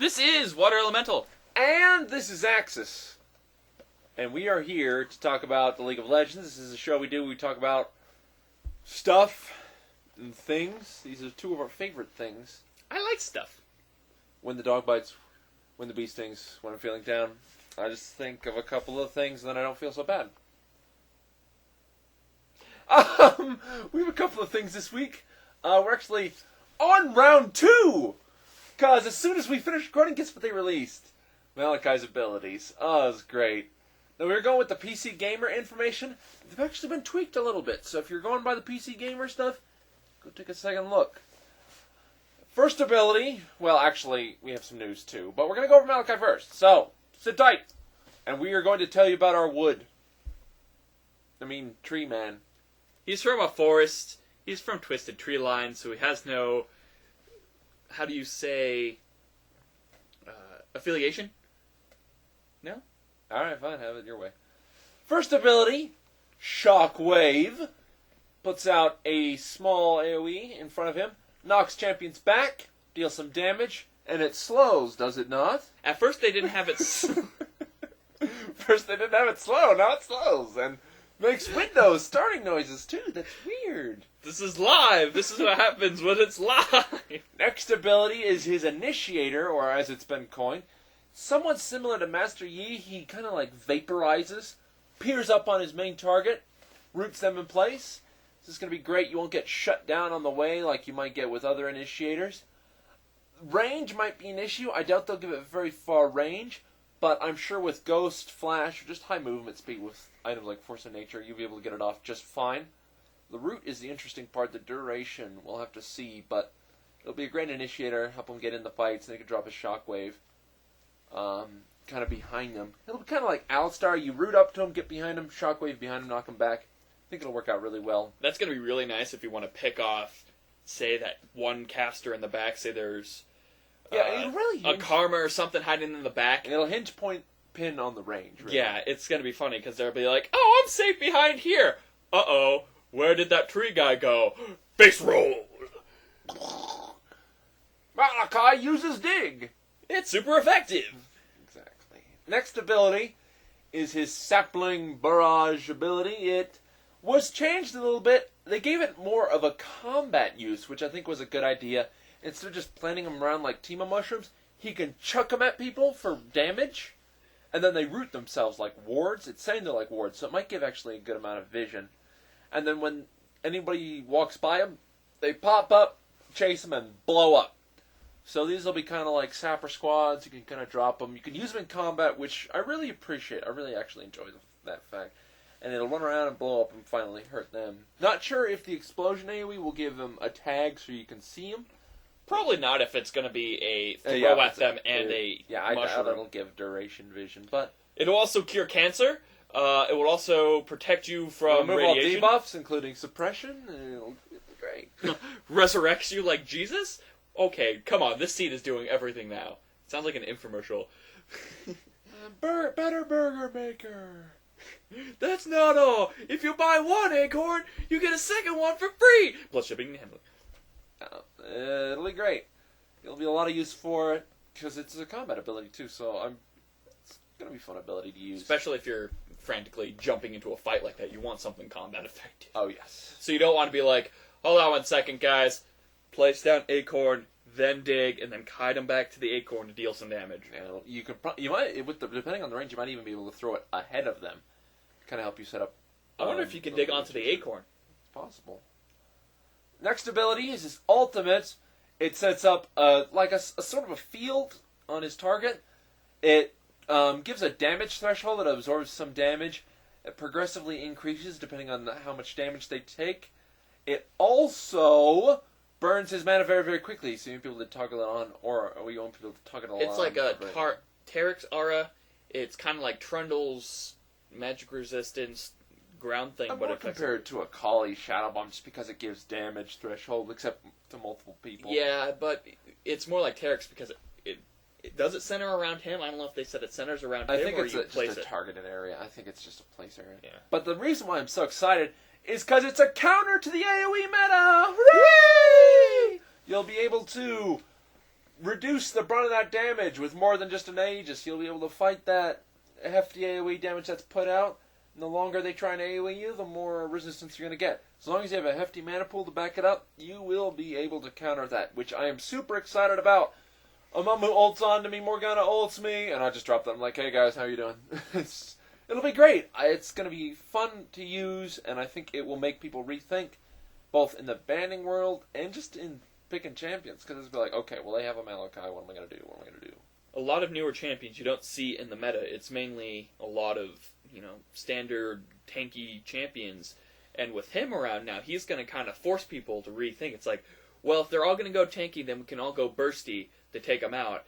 This is Water Elemental. And this is Axis. And we are here to talk about the League of Legends. This is a show we do. We talk about stuff and things. These are two of our favorite things. I like stuff. When the dog bites, when the bee stings, when I'm feeling down. I just think of a couple of things and then I don't feel so bad. We have a couple of things this week. We're actually on round 2! Because as soon as we finish recording, guess what they released? Maokai's abilities. Oh, it was great. Now, we were going with the PC Gamer information. They've actually been tweaked a little bit. So if you're going by the PC Gamer stuff, go take a second look. First ability, well, actually, we have some news too. But we're going to go over Maokai first. So, sit tight. And we are going to tell you about our wood. Tree man. He's from a forest. He's from Twisted Tree Line, so he has no... How do you say... affiliation? No? Alright, fine. Have it your way. First ability, Shockwave. Puts out a small AoE in front of him. Knocks champions back. Deals some damage. And it slows, does it not? At first they didn't have it... First they didn't have it slow. Now it slows. And makes windows starting noises, too. That's weird. This is live. This is what happens when it's live. Next ability is his Initiator, or as it's been coined. Somewhat similar to Master Yi, he kind of like vaporizes, peers up on his main target, roots them in place. This is going to be great. You won't get shut down on the way like you might get with other Initiators. Range might be an issue. I doubt they'll give it very far range, but I'm sure with Ghost, Flash, or just high movement speed with items like Force of Nature, you'll be able to get it off just fine. The root is the interesting part. The duration, we'll have to see, but it'll be a great initiator. Help him get in the fights, and they can drop a shockwave kind of behind them. It'll be kind of like Alistar. You root up to him, get behind him, shockwave behind him, knock him back. I think it'll work out really well. That's going to be really nice if you want to pick off, say, that one caster in the back. Say there's it'll really a Karma or something hiding in the back. And it'll hinge point pin on the range. Really. Yeah, it's going to be funny because they'll be like, oh, I'm safe behind here. Uh-oh. Where did that tree guy go? Base roll! Maokai uses Dig! It's super effective! Exactly. Next ability is his Sapling Barrage ability. It was changed a little bit. They gave it more of a combat use, which I think was a good idea. Instead of just planting them around like Tima Mushrooms, he can chuck them at people for damage, and then they root themselves like wards. It's saying they're like wards, so it might give actually a good amount of vision. And then when anybody walks by them, they pop up, chase them, and blow up. So these will be kind of like sapper squads. You can kind of drop them. You can use them in combat, which I really appreciate. I really actually enjoy that fact. And it'll run around and blow up and finally hurt them. Not sure if the explosion AoE will give them a tag so you can see them. Probably not if it's going to be a throw at them and a I mushroom. doubt it'll give duration vision, but... It'll also cure cancer. It will also protect you from remove radiation. all debuffs, including suppression. It'll be great. Resurrects you like Jesus? Okay, come on. This seed is doing everything now. Sounds like an infomercial. Better burger maker. That's not all. If you buy one acorn, you get a second one for free. Plus shipping and handling. It'll be great. There'll be a lot of use for it, because it's a combat ability too, so it's going to be a fun ability to use. Especially if you're frantically jumping into a fight like that. You want something combat effective. Oh, yes. So you don't want to be like, hold on 1 second, guys. Place down acorn, then dig, and then kite them back to the acorn to deal some damage. Yeah, you might, depending on the range, you might even be able to throw it ahead of them. Kind of help you set up. I wonder if you can dig onto the acorn. It's possible. Next ability is his ultimate. It sets up like a sort of a field on his target. It gives a damage threshold that absorbs some damage. It progressively increases depending on how much damage they take. It also burns his mana very, very quickly, so you want people to toggle it on, or you want people to toggle it on. It's like a Tarek's aura. It's kind of like Trundle's magic resistance ground thing, but it compared to a Kali Shadow Bomb just because it gives damage threshold, except to multiple people. Yeah, but it's more like Tarek's because does it center around him? I don't know if they said it centers around him, or you place just a it. targeted area. I think it's just a place area. Yeah. But the reason why I'm so excited is because it's a counter to the AoE meta! Hooray! You'll be able to reduce the brunt of that damage with more than just an Aegis. You'll be able to fight that hefty AoE damage that's put out. And the longer they try and AoE you, the more resistance you're going to get. As long as you have a hefty mana pool to back it up, you will be able to counter that, which I am super excited about. Amumu ults on to me, Morgana ults me, and I just drop them. I'm like, hey guys, how you doing? It'll be great. It's going to be fun to use, and I think it will make people rethink, both in the banning world and just in picking champions. Because it's like, okay, well they have a Maokai, what am I going to do? What am I going to do? A lot of newer champions you don't see in the meta. It's mainly a lot of, standard tanky champions. And with him around now, he's going to kind of force people to rethink. It's like, well, if they're all going to go tanky, then we can all go bursty to take him out.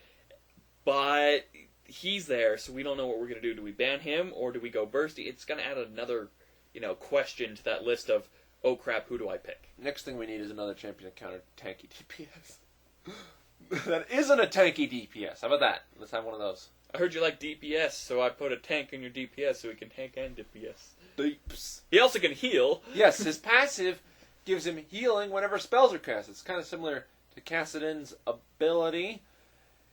But he's there, so we don't know what we're going to do. Do we ban him, or do we go bursty? It's going to add another, question to that list of, oh crap, who do I pick? Next thing we need is another champion to counter tanky DPS. That isn't a tanky DPS. How about that? Let's have one of those. I heard you like DPS, so I put a tank in your DPS so he can tank and DPS. Deeps. He also can heal. Yes, his passive gives him healing whenever spells are cast. It's kind of similar to Kassadin's ability.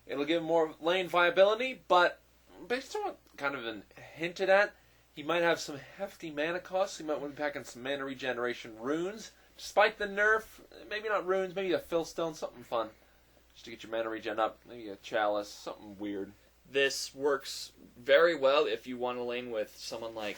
It'll give him more lane viability, but based on what kind of hinted at, he might have some hefty mana costs. He might want to be packing some mana regeneration runes. Despite the nerf, maybe not runes, maybe a Fillstone, something fun. Just to get your mana regen up. Maybe a chalice, something weird. This works very well if you want to lane with someone like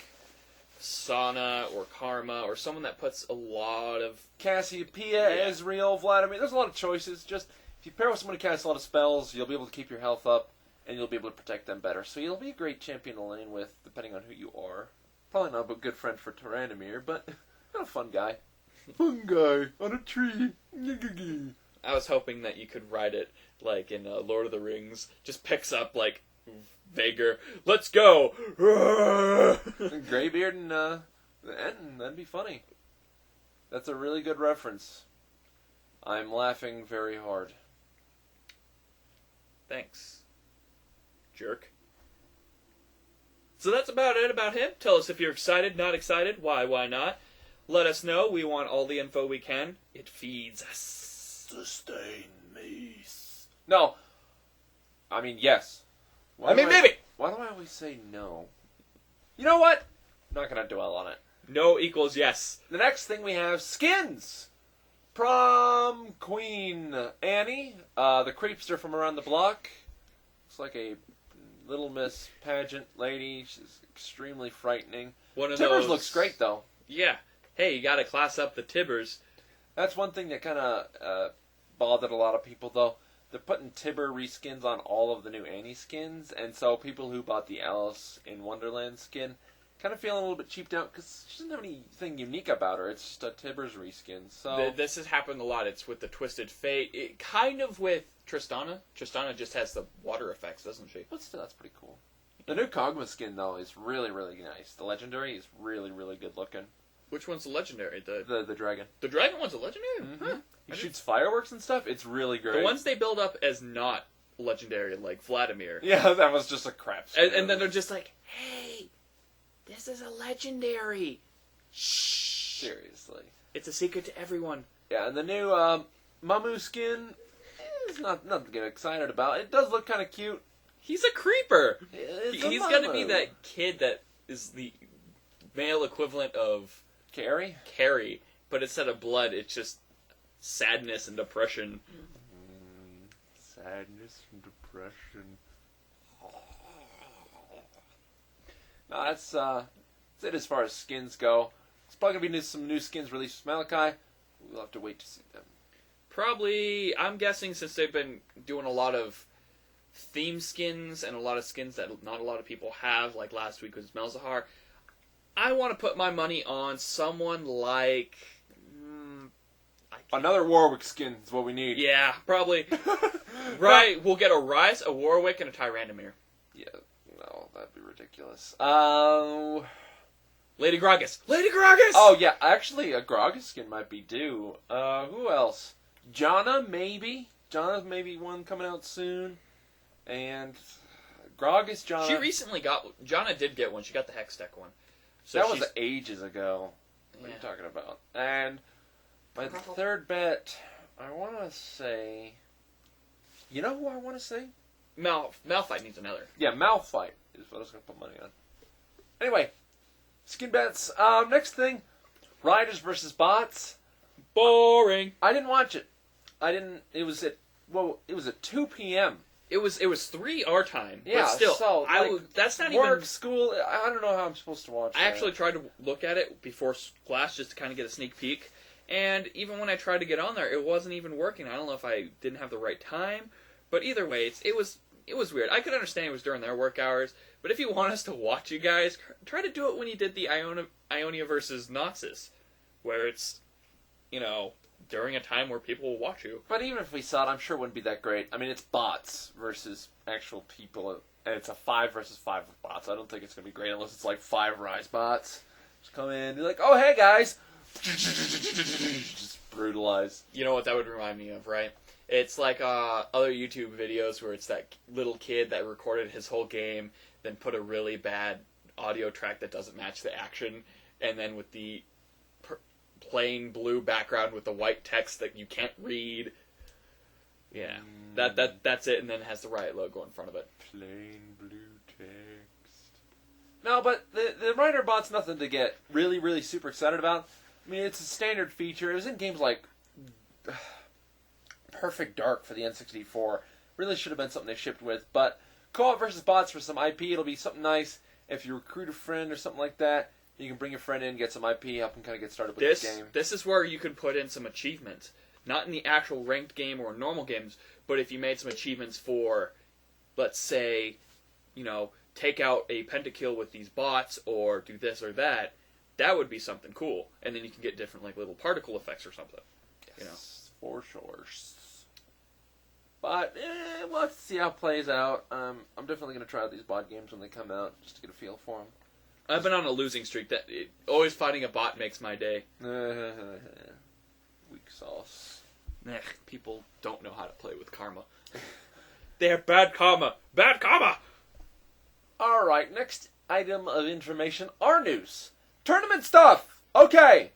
Sana or Karma, or someone that puts a lot of... Cassiopeia, Ezreal, Vladimir. There's a lot of choices. Just, if you pair with someone who casts a lot of spells, you'll be able to keep your health up, and you'll be able to protect them better. So you'll be a great champion to lane with, depending on who you are. Probably not a good friend for Tyrannimir, but not a fun guy. Fun guy on a tree. I was hoping that you could ride it like in Lord of the Rings. Just picks up like Vaegir. Let's go! Greybeard and Enten. That'd be funny. That's a really good reference. I'm laughing very hard. Thanks, jerk. So that's about it about him. Tell us if you're excited, not excited, why not. Let us know. We want all the info we can. It feeds us. Sustain me. No. I mean, yes. Maybe. Why do I always say no? You know what? I'm not going to dwell on it. No equals yes. The next thing we have, skins. Prom Queen Annie, the creepster from around the block. Looks like a Little Miss pageant lady. She's extremely frightening. One of Tibbers those... looks great, though. Yeah. Hey, you got to class up the Tibbers. That's one thing that kind of bothered a lot of people, though. They're putting Tibber reskins on all of the new Annie skins, and so people who bought the Alice in Wonderland skin kind of feeling a little bit cheaped out because she doesn't have anything unique about her. It's just a Tibber's reskin. So this has happened a lot. It's with the Twisted Fate. It kind of with Tristana. Tristana just has the water effects, doesn't she? But still, that's pretty cool. The new Kog'Maw skin, though, is really, really nice. The Legendary is really, really good looking. Which one's the Legendary? The Dragon. The Dragon one's a Legendary? Mm-hmm. Huh. He shoots fireworks and stuff. It's really great. The ones they build up as not Legendary, like Vladimir. Yeah, that was just a crap skin. And then they're just like, hey, this is a Legendary. Shh. Seriously. It's a secret to everyone. Yeah, and the new Mamu skin is nothing to get excited about. It does look kind of cute. He's a creeper. He's going to be that kid that is the male equivalent of Carrie, but instead of blood, it's just sadness and depression. Sadness and depression. No, that's it as far as skins go. It's probably going to be some new skins released with Maokai. We'll have to wait to see them. Probably, I'm guessing since they've been doing a lot of theme skins and a lot of skins that not a lot of people have, like last week was Melzahar, I want to put my money on someone like... Another Warwick skin is what we need. Yeah, probably. Right, we'll get a Rise, a Warwick, and a Tyrannimir. Yeah, no, that'd be ridiculous. Lady Gragas! Lady Gragas! Oh, yeah, actually, a Gragas skin might be due. Who else? Janna, maybe. Janna's maybe one coming out soon. And Gragas, Janna... She recently got... Janna did get one. She got the Hextech one. So that was ages ago. What Yeah. are you talking about? And my third bet, I want to say... You know who I want to see? Malphite needs another. Yeah, Malphite is what I was going to put money on. Anyway, skin bets. Next thing, Riders versus Bots. Boring. I didn't watch it. It was at 2 p.m. It was 3 our time. Yeah, but still, so, that's not work, even school. I don't know how I'm supposed to watch. I actually tried to look at it before class just to kind of get a sneak peek, and even when I tried to get on there, it wasn't even working. I don't know if I didn't have the right time, but either way, it was weird. I could understand it was during their work hours, but if you want us to watch you guys, try to do it when you did the Ionia versus Noxus, where it's, during a time where people will watch you. But even if we saw it, I'm sure it wouldn't be that great. I mean, it's bots versus actual people, and it's a 5 versus 5 with bots. I don't think it's going to be great unless it's like 5 Rise bots. Just come in and be like, oh, hey, guys. Just brutalize. You know what that would remind me of, right? It's like other YouTube videos where it's that little kid that recorded his whole game, then put a really bad audio track that doesn't match the action, and then with the plain blue background with the white text that you can't read. Yeah, that's it, and then it has the Riot logo in front of it. Plain blue text. No, but the Rider bot's nothing to get really, really super excited about. I mean, it's a standard feature. It was in games like Perfect Dark for the N64. Really should have been something they shipped with, but co-op versus bots for some IP, it'll be something nice. If you recruit a friend or something like that, you can bring your friend in, get some IP, help them kind of get started with this game. This is where you can put in some achievements. Not in the actual ranked game or normal games, but if you made some achievements for, let's say, take out a pentakill with these bots, or do this or that, that would be something cool. And then you can get different, little particle effects or something. Yes, for sure. But, we'll have to see how it plays out. I'm definitely going to try out these bot games when they come out, just to get a feel for them. I've been on a losing streak. Always fighting a bot makes my day. Weak sauce. People don't know how to play with karma. They have bad karma. Bad karma! Alright, next item of information, our news. Tournament stuff! Okay,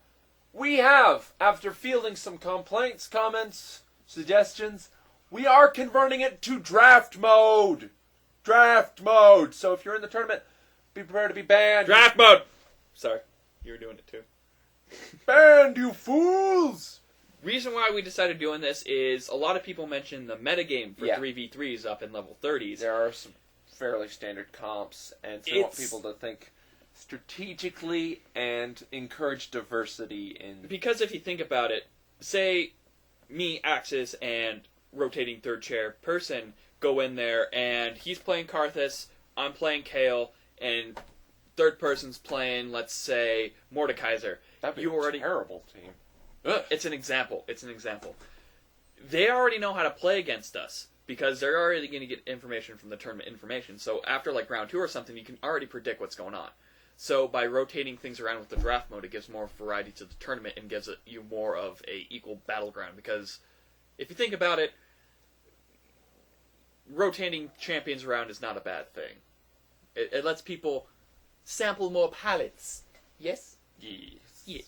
we have, after fielding some complaints, comments, suggestions, we are converting it to draft mode! Draft mode! So if you're in the tournament, be prepared to be banned. Draft mode! Sorry, you were doing it too. Banned, you fools! Reason why we decided doing this is a lot of people mention the metagame for 3v3s up in level 30s. There are some fairly standard comps, and so I want people to think strategically and encourage diversity in... Because if you think about it, say me, Axis, and rotating third chair person go in there, and he's playing Karthus, I'm playing Kale, and third person's playing, let's say, Mordekaiser. That'd be a terrible team. It's an example. They already know how to play against us, because they're already going to get information from the tournament information. So after round 2 or something, you can already predict what's going on. So by rotating things around with the draft mode, it gives more variety to the tournament and gives you more of a equal battleground. Because if you think about it, rotating champions around is not a bad thing. It lets people sample more palettes. Yes? Yes. Yeah.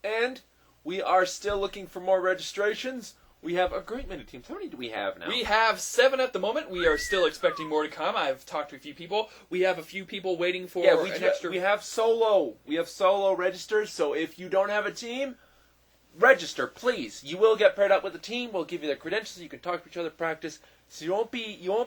And we are still looking for more registrations. We have a great many teams. How many do we have now? We have 7 at the moment. We are still expecting more to come. I've talked to a few people. We have a few people waiting for an extra... We have solo. We have solo registers, so if you don't have a team, register, please. You will get paired up with a team. We'll give you the credentials. You can talk to each other, practice. So you won't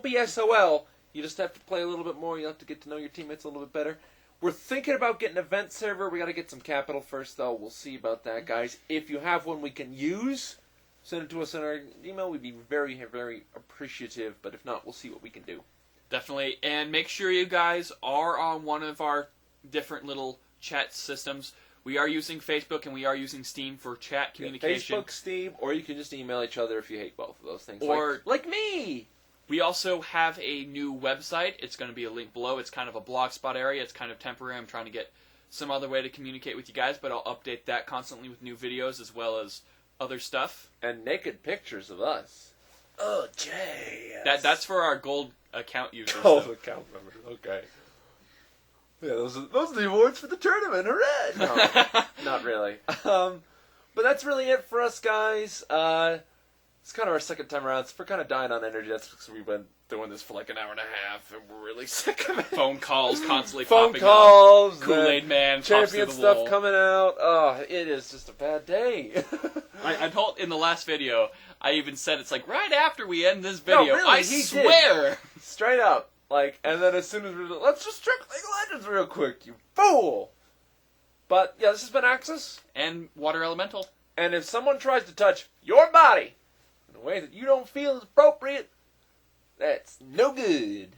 be SOL. You just have to play a little bit more. You have to get to know your teammates a little bit better. We're thinking about getting an event server. We got to get some capital first, though. We'll see about that, guys. If you have one we can use, send it to us in our email. We'd be very, very appreciative. But if not, we'll see what we can do. Definitely. And make sure you guys are on one of our different little chat systems. We are using Facebook and we are using Steam for chat communication. Facebook, Steam, or you can just email each other if you hate both of those things. Or like me! We also have a new website. It's going to be a link below. It's kind of a blogspot area. It's kind of temporary. I'm trying to get some other way to communicate with you guys, but I'll update that constantly with new videos as well as other stuff. And naked pictures of us. Oh, Jay. That's for our gold account users. Gold account members, okay. Yeah, those are the awards for the tournament. Hooray! No, not really. But that's really it for us, guys. It's kind of our second time around, so we're kind of dying on energy. That's because we've been doing this for like an hour and a half, and we're really sick of it. Phone calls constantly Phone popping calls, up. Kool-Aid Man, champion stuff coming out. Oh, it is just a bad day. I told in the last video, I even said it's like right after we end this video. No, really, I swear, straight up, like, and then as soon as we're let's just check League of Legends real quick, you fool. But yeah, this has been Axis and Water Elemental. And if someone tries to touch your body in a way that you don't feel is appropriate, that's no good.